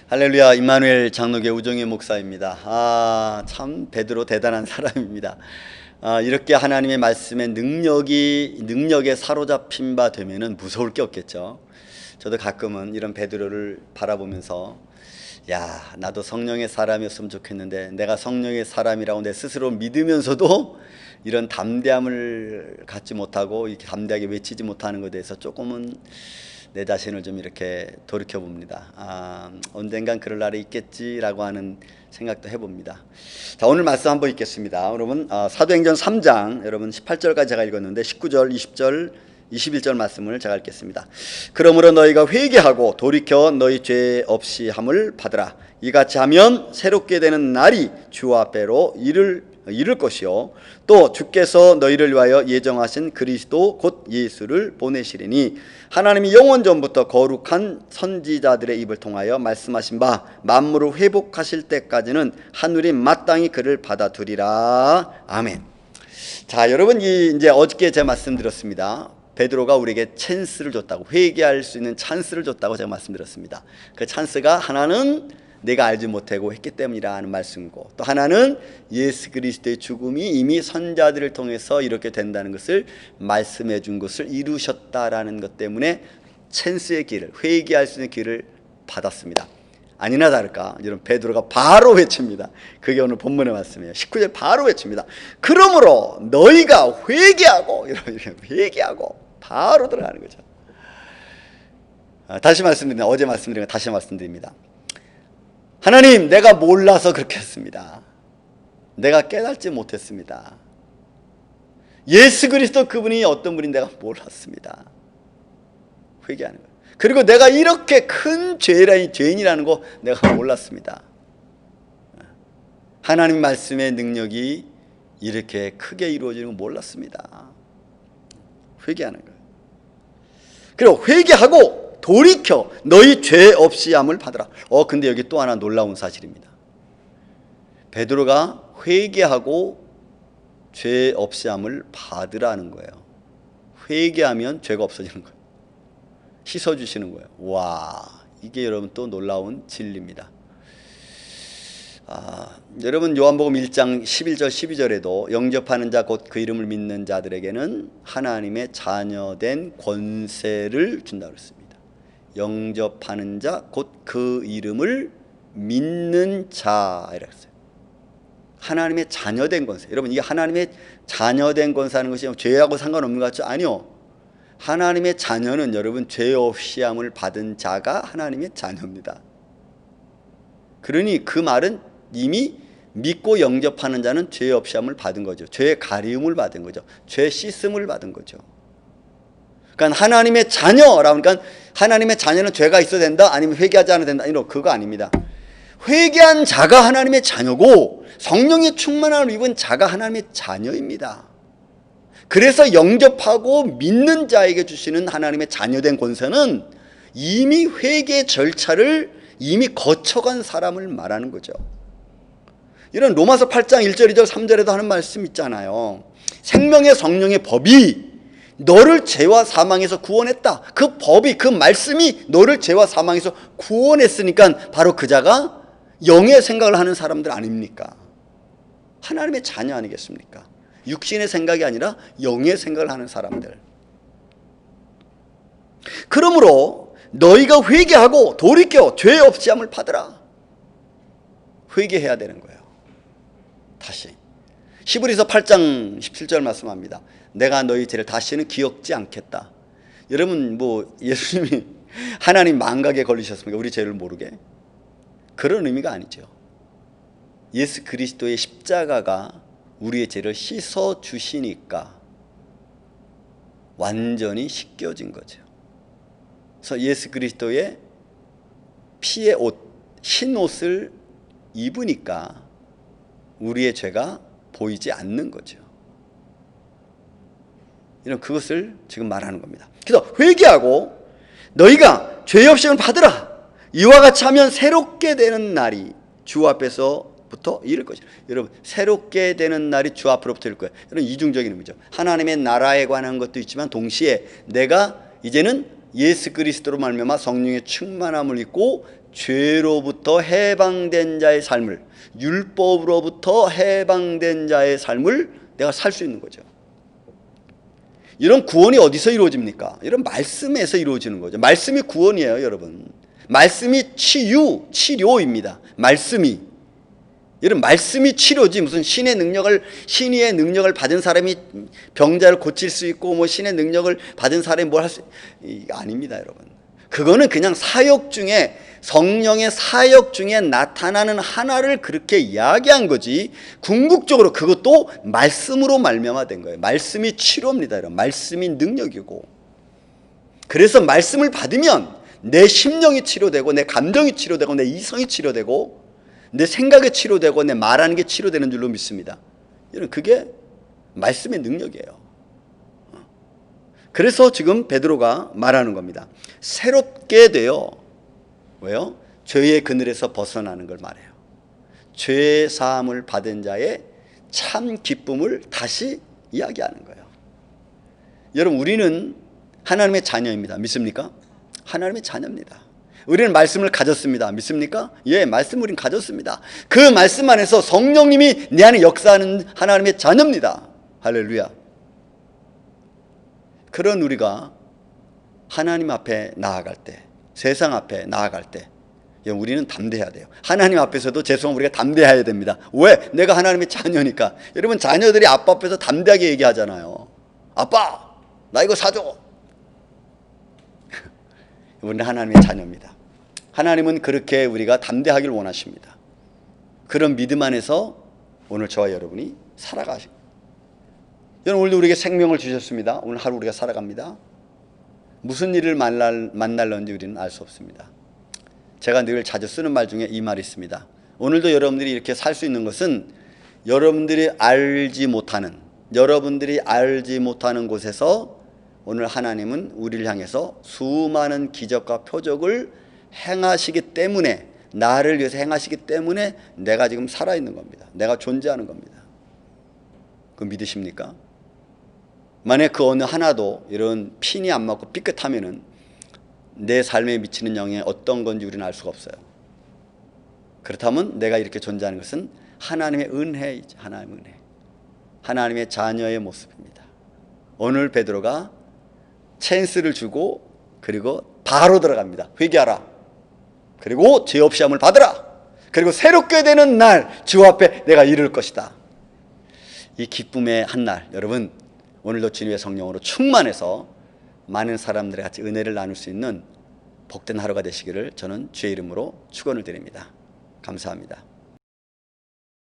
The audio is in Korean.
할렐루야. 임마누엘 장로교 우정희 목사입니다. 참 베드로 대단한 사람입니다. 이렇게 하나님의 말씀의 능력에 사로잡힌 바 되면은 무서울 게 없겠죠. 저도 가끔은 이런 베드로를 바라보면서 나도 성령의 사람이었으면 좋겠는데, 내가 성령의 사람이라고 내 스스로 믿으면서도 이런 담대함을 갖지 못하고 이렇게 담대하게 외치지 못하는 것에 대해서 조금은 내 자신을 좀 이렇게 돌이켜 봅니다. 언젠간 그럴 날이 있겠지라고 하는 생각도 해봅니다. 자, 오늘 말씀 한번 읽겠습니다. 여러분, 사도행전 3장 여러분 18절까지 제가 읽었는데 19절, 20절, 21절 말씀을 제가 읽겠습니다. 그러므로 너희가 회개하고 돌이켜 너희 죄 없이 함을 받으라. 이같이 하면 새롭게 되는 날이 주 앞에로 이를 것이요, 또 주께서 너희를 위하여 예정하신 그리스도 곧 예수를 보내시리니 하나님이 영원 전부터 거룩한 선지자들의 입을 통하여 말씀하신 바 만물을 회복하실 때까지는 하늘이 마땅히 그를 받아두리라. 아멘. 자, 여러분, 이제 어저께 제가 말씀드렸습니다. 베드로가 우리에게 찬스를 줬다고, 회개할 수 있는 찬스를 줬다고 제가 말씀드렸습니다. 그 찬스가 하나는 내가 알지 못하고 했기 때문이라는 말씀이고, 또 하나는 예수 그리스도의 죽음이 이미 선자들을 통해서 이렇게 된다는 것을 말씀해 준 것을 이루셨다라는 것 때문에 찬스의 길을, 회개할 수 있는 길을 받았습니다. 아니나 다를까 여러분, 베드로가 바로 외칩니다. 그게 오늘 본문의 말씀이에요. 19절 바로 외칩니다. 그러므로 너희가 회개하고, 회개하고 바로 들어가는 거죠. 다시 말씀드립니다. 어제 말씀드린 거 다시 말씀드립니다. 하나님, 내가 몰라서 그렇게 했습니다. 내가 깨닫지 못했습니다. 예수 그리스도 그분이 어떤 분인지 내가 몰랐습니다. 회개하는 거예요. 그리고 내가 이렇게 큰 죄인이라는 거 내가 몰랐습니다. 하나님 말씀의 능력이 이렇게 크게 이루어지는 거 몰랐습니다. 회개하는 거예요. 그리고 회개하고 돌이켜 너희 죄 없이 함을 받으라. 근데 여기 또 하나 놀라운 사실입니다. 베드로가 회개하고 죄 없이 함을 받으라는 거예요. 회개하면 죄가 없어지는 거예요. 씻어주시는 거예요. 와, 이게 여러분 또 놀라운 진리입니다. 여러분, 요한복음 1장 11절 12절에도 영접하는 자 곧 그 이름을 믿는 자들에게는 하나님의 자녀된 권세를 준다고 했습니다. 영접하는 자 곧 그 이름을 믿는 자이라고 했어요. 하나님의 자녀된 권세. 여러분, 이게 하나님의 자녀된 권세하는 것이 죄하고 상관없는 것 같죠? 아니요. 하나님의 자녀는 여러분 죄 없이 함을 받은 자가 하나님의 자녀입니다. 그러니 그 말은 이미 믿고 영접하는 자는 죄 없이 함을 받은 거죠. 죄의 가리움을 받은 거죠. 죄 씻음을 받은 거죠. 그러니까 하나님의 자녀라고, 그러니까 하나님의 자녀는 죄가 있어야 된다, 아니면 회개하지 않아야 된다, 이런 그거 아닙니다. 회개한 자가 하나님의 자녀고 성령의 충만함을 입은 자가 하나님의 자녀입니다. 그래서 영접하고 믿는 자에게 주시는 하나님의 자녀된 권세는 이미 회개 절차를 이미 거쳐간 사람을 말하는 거죠. 이런 로마서 8장 1절 2절 3절에도 하는 말씀 있잖아요. 생명의 성령의 법이 너를 죄와 사망에서 구원했다. 그 법이, 그 말씀이 너를 죄와 사망에서 구원했으니까 바로 그 자가 영의 생각을 하는 사람들 아닙니까? 하나님의 자녀 아니겠습니까? 육신의 생각이 아니라 영의 생각을 하는 사람들. 그러므로 너희가 회개하고 돌이켜 죄 없이 함을 받으라. 회개해야 되는 거예요. 다시 히브리서 8장 17절 말씀합니다. 내가 너희 죄를 다시는 기억지 않겠다. 여러분, 예수님이 하나님 망각에 걸리셨습니까? 우리 죄를 모르게? 그런 의미가 아니죠. 예수 그리스도의 십자가가 우리의 죄를 씻어 주시니까 완전히 씻겨진 거죠. 그래서 예수 그리스도의 피의 옷, 흰 옷을 입으니까 우리의 죄가 보이지 않는 거죠. 이런 그것을 지금 말하는 겁니다. 그래서 회개하고 너희가 죄 없이 받으라. 이와 같이 하면 새롭게 되는 날이 주 앞에서부터 이를 것이다. 여러분, 새롭게 되는 날이 주 앞으로부터 이를 거예요. 이런 이중적인 의미죠. 하나님의 나라에 관한 것도 있지만 동시에 내가 이제는 예수 그리스도로 말미암아 성령의 충만함을 입고 죄로부터 해방된 자의 삶을, 율법으로부터 해방된 자의 삶을 내가 살 수 있는 거죠. 이런 구원이 어디서 이루어집니까? 이런 말씀에서 이루어지는 거죠. 말씀이 구원이에요, 여러분. 말씀이 치료입니다. 말씀이. 이런 말씀이 치료지, 무슨 신의 능력을 받은 사람이 병자를 고칠 수 있고, 뭐 신의 능력을 받은 사람이 뭘 할 수, 아닙니다, 여러분. 그거는 그냥 사역 중에, 성령의 사역 중에 나타나는 하나를 그렇게 이야기한 거지, 궁극적으로 그것도 말씀으로 말미암아된 거예요. 말씀이 치료입니다, 여러분. 말씀이 능력이고. 그래서 말씀을 받으면 내 심령이 치료되고, 내 감정이 치료되고, 내 이성이 치료되고, 내 생각이 치료되고, 내 말하는 게 치료되는 줄로 믿습니다. 그게 말씀의 능력이에요. 그래서 지금 베드로가 말하는 겁니다. 새롭게 되어, 왜요? 죄의 그늘에서 벗어나는 걸 말해요. 죄 사함을 받은 자의 참 기쁨을 다시 이야기하는 거예요. 여러분, 우리는 하나님의 자녀입니다. 믿습니까? 하나님의 자녀입니다. 우리는 말씀을 가졌습니다. 믿습니까? 예, 말씀 우리는 가졌습니다. 그 말씀 안에서 성령님이 내 안에 역사하는 하나님의 자녀입니다. 할렐루야. 그런 우리가 하나님 앞에 나아갈 때, 세상 앞에 나아갈 때 우리는 담대해야 돼요. 하나님 앞에서도 죄송하면 우리가 담대해야 됩니다. 왜? 내가 하나님의 자녀니까. 여러분, 자녀들이 아빠 앞에서 담대하게 얘기하잖아요. 아빠, 나 이거 사줘. 우리는 하나님의 자녀입니다. 하나님은 그렇게 우리가 담대하길 원하십니다. 그런 믿음 안에서 오늘 저와 여러분이 살아가시고, 여러분, 오늘도 우리에게 생명을 주셨습니다. 오늘 하루 우리가 살아갑니다. 무슨 일을 만날런지 우리는 알 수 없습니다. 제가 늘 자주 쓰는 말 중에 이 말이 있습니다. 오늘도 여러분들이 이렇게 살 수 있는 것은 여러분들이 알지 못하는 곳에서 오늘 하나님은 우리를 향해서 수많은 기적과 표적을 행하시기 때문에, 나를 위해서 행하시기 때문에 내가 지금 살아있는 겁니다. 내가 존재하는 겁니다. 그거 믿으십니까? 만약 그 어느 하나도 이런 핀이 안 맞고 삐끗하면은 내 삶에 미치는 영향이 어떤 건지 우리는 알 수가 없어요. 그렇다면 내가 이렇게 존재하는 것은 하나님의 은혜이죠. 하나님의 은혜. 하나님의 자녀의 모습입니다. 오늘 베드로가 찬스를 주고, 그리고 바로 들어갑니다. 회개하라. 그리고 죄 없이 함을 받으라. 그리고 새롭게 되는 날 주 앞에 내가 이룰 것이다. 이 기쁨의 한날, 여러분, 오늘도 주님의 성령으로 충만해서 많은 사람들과 같이 은혜를 나눌 수 있는 복된 하루가 되시기를 저는 주의 이름으로 축원을 드립니다. 감사합니다.